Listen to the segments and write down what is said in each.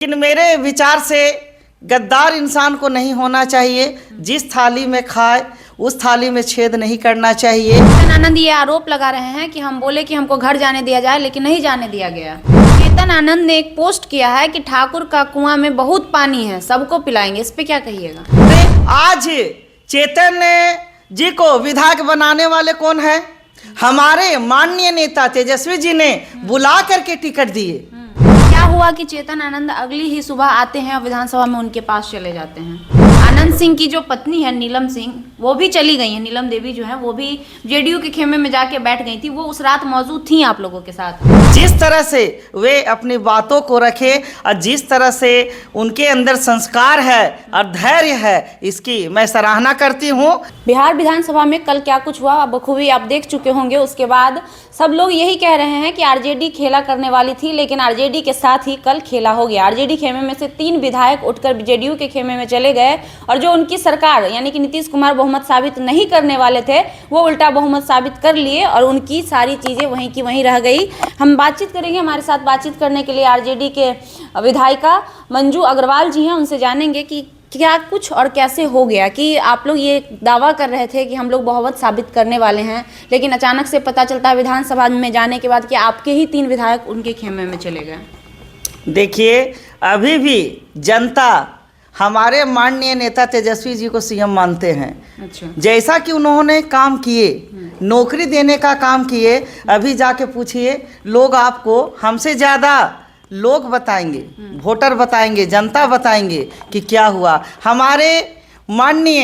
लेकिन मेरे विचार से गद्दार इंसान को नहीं होना चाहिए। जिस थाली में खाए उस थाली में छेद नहीं करना चाहिए। चेतन आनंद ये आरोप लगा रहे हैं कि हम बोले कि हमको घर जाने दिया जाए, लेकिन नहीं जाने दिया गया। चेतन आनंद ने एक पोस्ट किया है कि ठाकुर का कुआं में बहुत पानी है, सबको पिलाएंगे। इस पे क्या कहिएगा? आज चेतन जी को विधायक बनाने वाले कौन है? हमारे माननीय नेता तेजस्वी जी ने बुला करके टिकट दिए। क्या हुआ कि चेतन आनंद अगली ही सुबह आते हैं और विधानसभा में उनके पास चले जाते हैं। आनंद सिंह की जो पत्नी है नीलम सिंह, वो भी चली गई है। नीलम देवी जो है वो भी जेडीयू के खेमे में जाके बैठ गई थी। वो उस रात मौजूद थी आप लोगों के साथ। जिस तरह से वे अपनी बातों को रखे और जिस तरह से उनके अंदर संस्कार है और धैर्य है, इसकी मैं सराहना करती हूँ। बिहार विधानसभा में कल क्या कुछ हुआ बखूबी आप देख चुके होंगे। उसके बाद सब लोग यही कह रहे हैं कि आरजेडी खेला करने वाली थी, लेकिन आरजेडी के साथ ही कल खेला हो गया। आरजेडी खेमे में से 3 विधायक उठकर जेडीयू के खेमे में चले गए और जो उनकी सरकार यानी कि नीतीश कुमार बहुमत साबित नहीं करने वाले थे, वो उल्टा बहुमत साबित कर लिए और उनकी सारी चीज़ें वहीं की वहीं रह गई। हम बातचीत करेंगे। हमारे साथ बातचीत करने के लिए आरजेडी के विधायिका मंजू अग्रवाल जी हैं। उनसे जानेंगे कि क्या कुछ और कैसे हो गया कि आप लोग ये दावा कर रहे थे कि हम लोग बहुमत साबित करने वाले हैं, लेकिन अचानक से पता चलता है विधानसभा में जाने के बाद कि आपके ही 3 विधायक उनके खेमे में चले गए। देखिए, अभी भी जनता हमारे माननीय नेता तेजस्वी जी को सीएम मानते हैं। अच्छा। जैसा कि उन्होंने काम किए, नौकरी देने का काम किए, अभी जाके पूछिए, लोग आपको हमसे ज़्यादा लोग बताएंगे, वोटर बताएंगे, जनता बताएंगे कि क्या हुआ। हमारे माननीय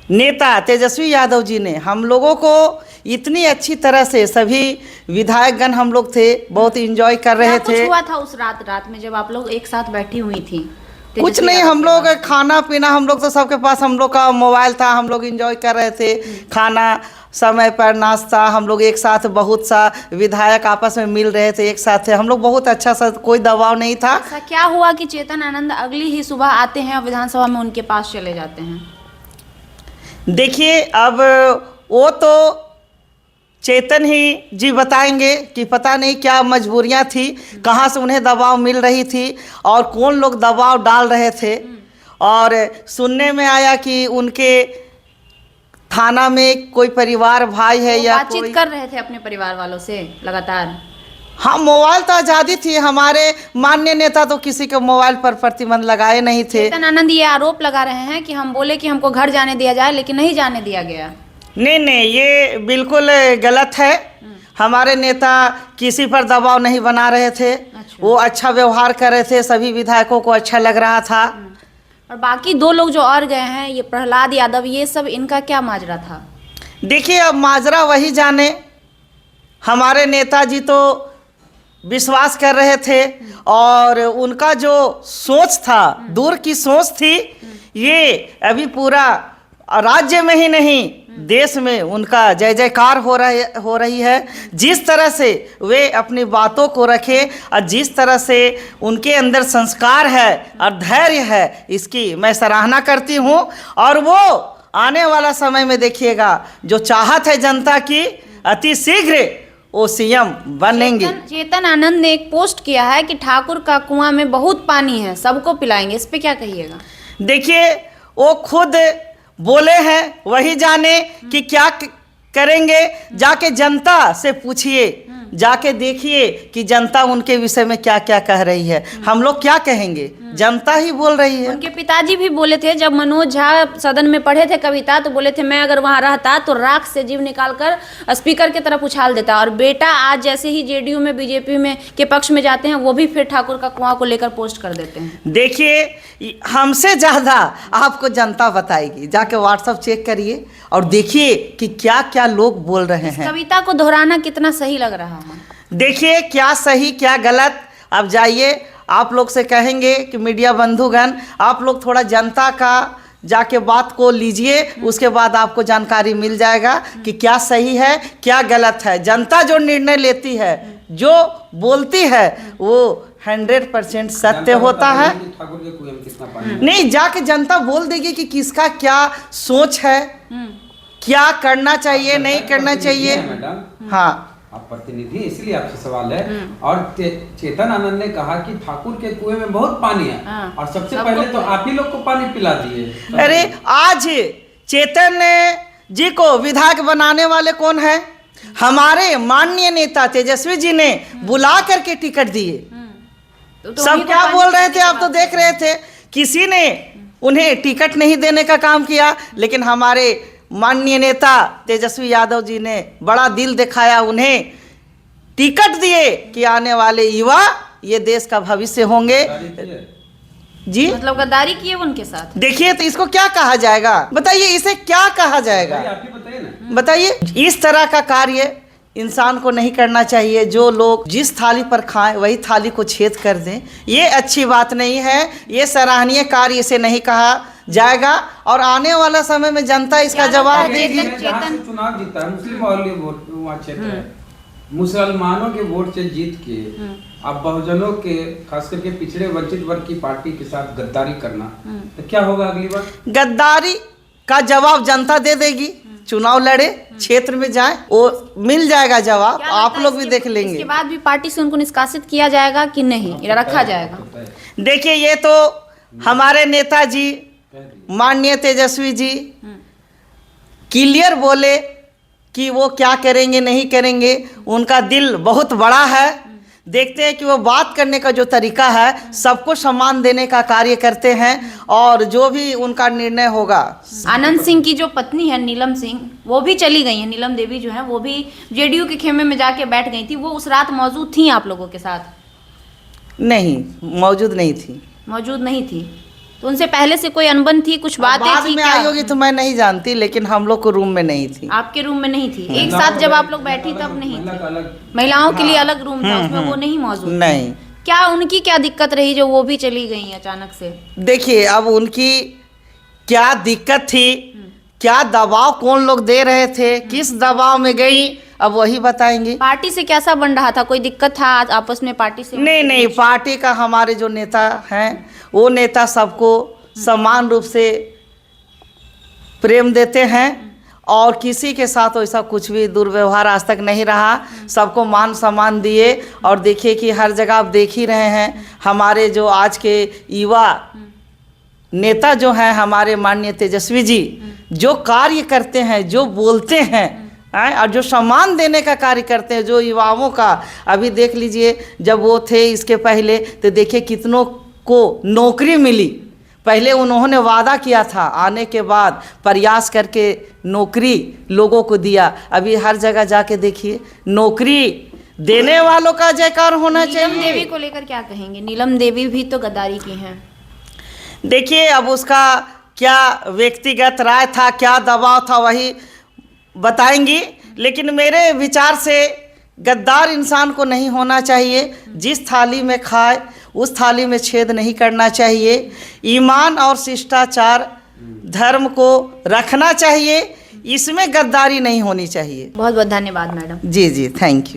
नेता तेजस्वी यादव जी ने हम लोगों को इतनी अच्छी तरह से, सभी विधायकगण हम लोग थे, बहुत इंजॉय कर रहे थे। कुछ हुआ था उस रात में जब आप लोग एक साथ बैठी हुई थी? कुछ नहीं, हम लोग खाना पीना, हम लोग तो सबके पास हम लोग का मोबाइल था, हम लोग एंजॉय कर रहे थे। खाना समय पर, नाश्ता, हम लोग एक साथ, बहुत सा विधायक आपस में मिल रहे थे, एक साथ थे हम लोग। बहुत अच्छा सा, कोई दबाव नहीं था। ऐसा क्या हुआ कि चेतन आनंद अगली ही सुबह आते हैं और विधानसभा में उनके पास चले जाते हैं? देखिए, अब वो तो चेतन ही जी बताएंगे कि पता नहीं क्या मजबूरियां थी, कहाँ से उन्हें दबाव मिल रही थी और कौन लोग दबाव डाल रहे थे। और सुनने में आया कि उनके थाना में कोई परिवार भाई है या बातचीत कर रहे थे अपने परिवार वालों से लगातार। हाँ, मोबाइल तो आज़ादी थी। हमारे माननीय नेता तो किसी के मोबाइल पर प्रतिबंध लगाए नहीं थे। चेतन आनंद ये आरोप लगा रहे हैं कि हम बोले कि हमको घर जाने दिया जाए, लेकिन नहीं जाने दिया गया। नहीं, ये बिल्कुल गलत है। हमारे नेता किसी पर दबाव नहीं बना रहे थे। अच्छा। वो अच्छा व्यवहार कर रहे थे, सभी विधायकों को अच्छा लग रहा था। और बाकी 2 लोग जो और गए हैं, ये प्रहलाद यादव, ये सब इनका क्या माजरा था? देखिए, अब माजरा वही जाने। हमारे नेताजी तो विश्वास कर रहे थे और उनका जो सोच था, दूर की सोच थी, ये अभी पूरा राज्य में ही नहीं, देश में उनका जय जयकार हो रही है। जिस तरह से वे अपनी बातों को रखे और जिस तरह से उनके अंदर संस्कार है और धैर्य है, इसकी मैं सराहना करती हूँ। और वो आने वाला समय में देखिएगा, जो चाहत है जनता की, अति शीघ्र वो सीएम बनेंगे। चेतन आनंद ने एक पोस्ट किया है कि ठाकुर का कुआं में बहुत पानी है, सबको पिलाएंगे। इस पे क्या कहिएगा? देखिए, वो खुद बोले हैं, वही जाने कि क्या करेंगे। जाके जनता से पूछिए, जाके देखिए कि जनता उनके विषय में क्या क्या कह रही है। हम लोग क्या कहेंगे? जनता ही बोल रही है। उनके पिताजी भी बोले थे, जब मनोज झा सदन में पढ़े थे कविता, तो बोले थे मैं अगर वहां रहता तो राख से जीव निकालकर स्पीकर की तरफ उछाल देता। और बेटा आज जैसे ही जेडीयू में, बीजेपी में के पक्ष में जाते हैं, वो भी फिर ठाकुर का कुआं को लेकर पोस्ट कर देते हैं। देखिए, हमसे ज़्यादा आपको जनता बताएगी। जाके व्हाट्सएप चेक करिए और देखिए कि क्या क्या लोग बोल रहे हैं। कविता को दोहराना कितना सही लग रहा है? देखिए, क्या सही क्या गलत, अब जाइए, आप लोग से कहेंगे कि मीडिया बंधुगण, आप लोग थोड़ा जनता का जाके बात को लीजिए, उसके बाद आपको जानकारी मिल जाएगा कि क्या सही है क्या गलत है। जनता जो निर्णय लेती है, जो बोलती है, वो 100% सत्य होता है। नहीं, जाके जनता बोल देगी कि किसका क्या सोच है, क्या करना चाहिए, नहीं करना चाहिए। हाँ, आप प्रतिनिधि हैं, इसलिए आपसे सवाल है। और चेतन आनंद ने कहा कि ठाकुर के कुएं में बहुत पानी है, हाँ। और सबसे पहले तो आप ही लोग को पानी पिला दिए। अरे आज चेतन जी को विधायक बनाने वाले कौन है? हमारे माननीय नेता तेजस्वी जी ने बुला करके टिकट दिए। तो सब उन्हीं को क्या पानी बोल रहे पिलाने थे, की आप तो बात देख रहे थे। किसी ने उन्हें टिकट नहीं देने का काम किया, लेकिन हमारे माननीय नेता तेजस्वी यादव जी ने बड़ा दिल दिखाया, उन्हें टिकट दिए कि आने वाले युवा ये देश का भविष्य होंगे। जी मतलब गद्दारी किए उनके साथ। देखिए, तो इसको क्या कहा जाएगा? बताइए, इसे क्या कहा जाएगा? आप ही बताइए ना। बताइए, इस तरह का कार्य इंसान को नहीं करना चाहिए। जो लोग जिस थाली पर खाएं वही थाली को छेद कर दें, ये अच्छी बात नहीं है। ये सराहनीय कार्य इसे नहीं कहा जाएगा, और आने वाला समय में जनता इसका जवाब देगी। जहाँ से चुनाव जीता है, मुस्लिम बहुल्य वोट वहाँ क्षेत्र है, मुसलमानों के वोट से जीत के अब बहुजनों के, खास करके पिछड़े वंचित वर्ग की पार्टी के साथ गद्दारी करना, तो क्या होगा अगली बार? गद्दारी का जवाब जनता दे देगी। चुनाव लड़े, क्षेत्र में जाए, वो मिल जाएगा जवाब। क्या आप लगता है लोग भी इसके- देख लेंगे। इसके बाद भी पार्टी से उनको निष्कासित किया जाएगा कि नहीं, या रखा जाएगा? देखिए, ये तो हमारे नेताजी माननीय तेजस्वी जी क्लियर बोले कि वो क्या करेंगे नहीं करेंगे। उनका दिल बहुत बड़ा है। देखते हैं कि वो बात करने का जो तरीका है, सबको सम्मान देने का कार्य करते हैं, और जो भी उनका निर्णय होगा। आनंद सिंह की जो पत्नी है नीलम सिंह, वो भी चली गई है। नीलम देवी जो है वो भी जेडीयू के खेमे में जाके बैठ गई थी। वो उस रात मौजूद थी आप लोगों के साथ? नहीं, मौजूद नहीं थी। मौजूद नहीं थी। तो उनसे पहले से कोई अनबन थी, कुछ बातें बाद थी में क्या? आई होगी तो मैं नहीं जानती, लेकिन हम लोग को रूम में नहीं थी। आपके रूम में नहीं थी? एक साथ जब आप लोग बैठी तब नहीं थी? अलग महिलाओं के लिए अलग रूम था, उसमें वो नहीं मौजूद थी। नहीं। क्या उनकी क्या दिक्कत रही जो वो भी चली गई अचानक से? देखिए, अब उनकी क्या दिक्कत थी, क्या दबाव कौन लोग दे रहे थे, किस दबाव में गई, अब वही बताएंगे। पार्टी से कैसा बन रहा था? कोई दिक्कत था आज आपस में पार्टी से? नहीं नहीं, पार्टी का हमारे जो नेता हैं, वो नेता सबको समान रूप से प्रेम देते हैं, और किसी के साथ वैसा कुछ भी दुर्व्यवहार आज तक नहीं रहा। सबको मान सम्मान दिए। और देखिए कि हर जगह आप देख ही रहे हैं, हमारे जो आज के युवा नेता जो हैं, हमारे माननीय तेजस्वी जी, जो कार्य करते हैं, जो बोलते हैं, और जो सम्मान देने का कार्य करते हैं, जो युवाओं का, अभी देख लीजिए, जब वो थे इसके पहले, तो देखिए कितनों को नौकरी मिली। पहले उन्होंने वादा किया था, आने के बाद प्रयास करके नौकरी लोगों को दिया। अभी हर जगह जाके देखिए, नौकरी देने वालों का जयकार होना चाहिए। नीलम देवी को लेकर क्या कहेंगे? नीलम देवी भी तो गद्दारी की हैं। देखिए, अब उसका क्या व्यक्तिगत राय था, क्या दबाव था, वही बताएंगी। लेकिन मेरे विचार से गद्दार इंसान को नहीं होना चाहिए। जिस थाली में खाए उस थाली में छेद नहीं करना चाहिए। ईमान और शिष्टाचार, धर्म को रखना चाहिए, इसमें गद्दारी नहीं होनी चाहिए। बहुत बहुत धन्यवाद मैडम। जी जी, थैंक यू।